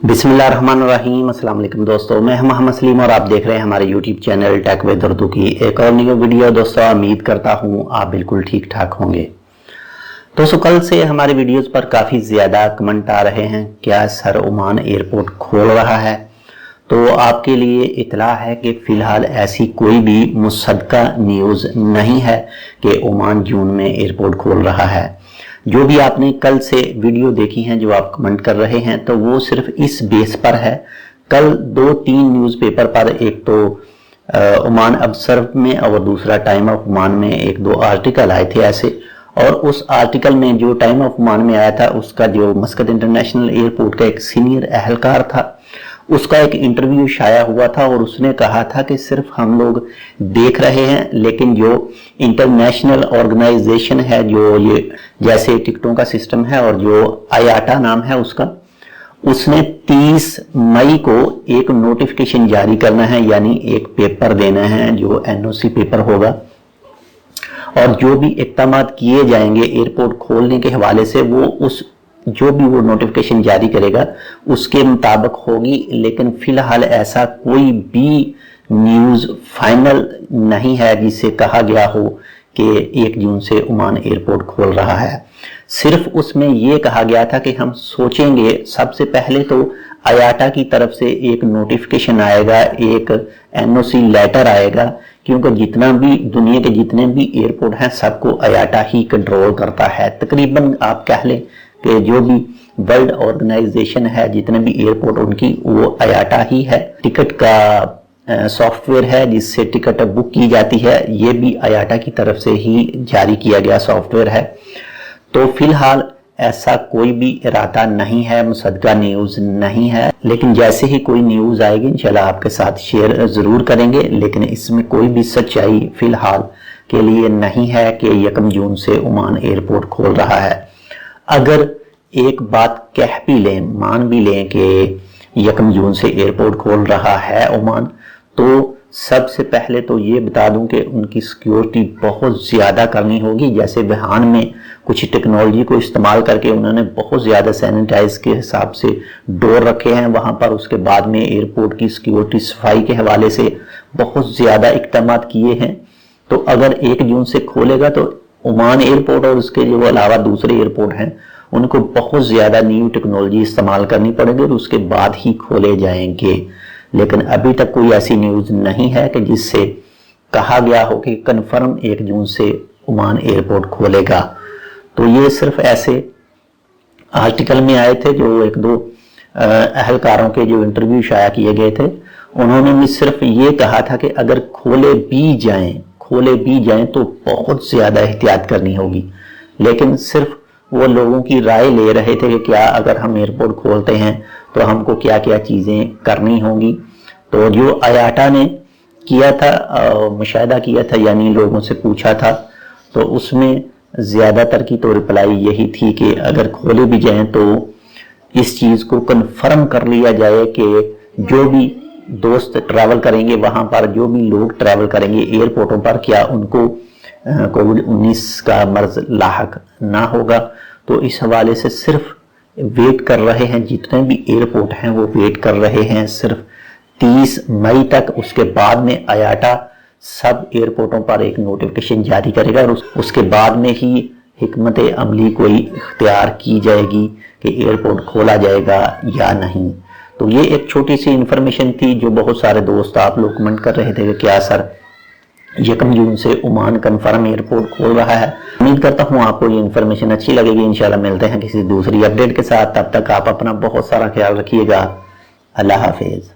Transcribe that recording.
बिस्मिल्लाहिर्रहमानिर्रहीम। अस्सलाम वालेकुम दोस्तों, मैं मोहम्मद सलीम और आप देख रहे हैं हमारे YouTube channel tech with Urdu की एक और न्यू वीडियो। दोस्तों उम्मीद करता हूं आप बिल्कुल ठीक ठाक होंगे। दोस्तों कल से हमारे वीडियोस पर काफ़ी ज़्यादा कमेंट आ रहे हैं, क्या सर ओमान एयरपोर्ट खोल रहा है? तो आपके लिए इतला है कि फ़िलहाल ऐसी कोई भी मुसद्दक़ा न्यूज़ नहीं है कि ओमान जून में एयरपोर्ट खोल रहा है। जो भी आपने कल से वीडियो देखी हैं, जो आप कमेंट कर रहे हैं, तो वो सिर्फ इस बेस पर है। कल 2-3 न्यूज़पेपर पर, एक तो ओमान ऑब्जर्व में और दूसरा टाइम ऑफ ओमान में, 1-2 आर्टिकल आए थे ऐसे। और उस आर्टिकल में जो टाइम ऑफ ओमान में आया था, उसका जो मस्कत इंटरनेशनल एयरपोर्ट का एक सीनियर अहलकार था, उसका एक इंटरव्यू शाया हुआ था और उसने कहा था कि सिर्फ हम लोग देख रहे हैं, लेकिन जो इंटरनेशनल ऑर्गेनाइजेशन है, जो ये जैसे टिकटों का सिस्टम है और जो आयाटा नाम है उसका, उसने 30 मई को एक नोटिफिकेशन जारी करना है, यानी एक पेपर देना है जो एनओसी पेपर होगा। और जो भी इक़दामात किए जाएंगे एयरपोर्ट खोलने के हवाले से, वो उस जो भी वो नोटिफिकेशन जारी करेगा उसके मुताबिक होगी। लेकिन फिलहाल ऐसा कोई भी न्यूज़ फाइनल नहीं है जिससे कहा गया हो कि 1 जून से ओमान एयरपोर्ट खोल रहा है। सिर्फ उसमें ये कहा गया था कि हम सोचेंगे, सबसे पहले तो आयाटा की तरफ से एक नोटिफिकेशन आएगा, एक एनओसी लेटर आएगा, क्योंकि जितना भी दुनिया के जितने भी एयरपोर्ट हैं सबको आयाटा ही कंट्रोल करता है। तकरीबन आप कह लें कि जो भी वर्ल्ड ऑर्गेनाइजेशन है, जितने भी एयरपोर्ट उनकी, वो आयाटा ही है। टिकट का सॉफ्टवेयर है जिससे टिकट बुक की जाती है, ये भी आयाटा की तरफ से ही जारी किया गया सॉफ्टवेयर है। तो फिलहाल ऐसा कोई भी इरादा नहीं है, मुसद्दक़ा न्यूज़ नहीं है। लेकिन जैसे ही कोई न्यूज़ आएगी इंशाल्लाह आपके साथ शेयर ज़रूर करेंगे। लेकिन इसमें कोई भी सच्चाई फिलहाल के लिए नहीं है कि 1 जून से ओमान एयरपोर्ट खोल रहा है। अगर एक बात कह भी लें, मान भी लें कि 1 जून से एयरपोर्ट खोल रहा है ओमान, तो सबसे पहले तो ये बता दूं कि उनकी सिक्योरिटी बहुत ज़्यादा करनी होगी। जैसे वुहान में कुछ टेक्नोलॉजी को इस्तेमाल करके उन्होंने बहुत ज़्यादा सैनिटाइज के हिसाब से डोर रखे हैं वहाँ पर। उसके बाद में एयरपोर्ट की सिक्योरिटी सफाई के हवाले से बहुत ज़्यादा इक़दामात किए हैं। तो अगर 1 जून से खोलेगा तो ओमान एयरपोर्ट और उसके जो अलावा दूसरे एयरपोर्ट हैं उनको बहुत ज़्यादा न्यू टेक्नोलॉजी इस्तेमाल करनी पड़ेगी और उसके बाद ही खोले जाएंगे। लेकिन अभी तक कोई ऐसी न्यूज़ नहीं है कि जिससे कहा गया हो कि कन्फर्म 1 जून से ओमान एयरपोर्ट खोलेगा। तो ये सिर्फ ऐसे आर्टिकल में आए थे, जो 1-2 अहलकारों के जो इंटरव्यू शाया किए गए थे, उन्होंने भी सिर्फ ये कहा था कि अगर खोले भी जाएं तो बहुत ज़्यादा एहतियात करनी होगी। लेकिन सिर्फ वो लोगों की राय ले रहे थे कि क्या अगर हम एयरपोर्ट खोलते हैं तो हमको क्या क्या चीज़ें करनी होंगी। तो जो आयाटा ने किया था, मुशाहिदा किया था, यानी लोगों से पूछा था, तो उसमें ज़्यादातर की तो रिप्लाई यही थी कि अगर खोले भी जाएं तो इस चीज़ को कन्फर्म कर लिया जाए कि जो भी दोस्त ट्रैवल करेंगे वहाँ पर, जो भी लोग ट्रैवल करेंगे एयरपोर्टों पर, क्या उनको कोविड-19 का मर्ज लाहक ना होगा। तो इस हवाले से सिर्फ वेट कर रहे हैं, जितने भी एयरपोर्ट हैं वो वेट कर रहे हैं सिर्फ 30 मई तक। उसके बाद में आयाटा सब एयरपोर्टों पर एक नोटिफिकेशन जारी करेगा और उसके बाद में ही हिकमत अमली कोई इख्तियार की जाएगी कि एयरपोर्ट खोला जाएगा या नहीं। तो ये एक छोटी सी इन्फॉर्मेशन थी जो बहुत सारे दोस्त आप लोग कमेंट कर रहे थे कि क्या सर 1 जून से ओमान कन्फर्म एयरपोर्ट खोल रहा है। उम्मीद करता हूँ आपको ये इन्फॉर्मेशन अच्छी लगेगी। इंशाल्लाह मिलते हैं किसी दूसरी अपडेट के साथ। तब तक आप अपना बहुत सारा ख्याल रखिएगा। अल्लाह हाफिज।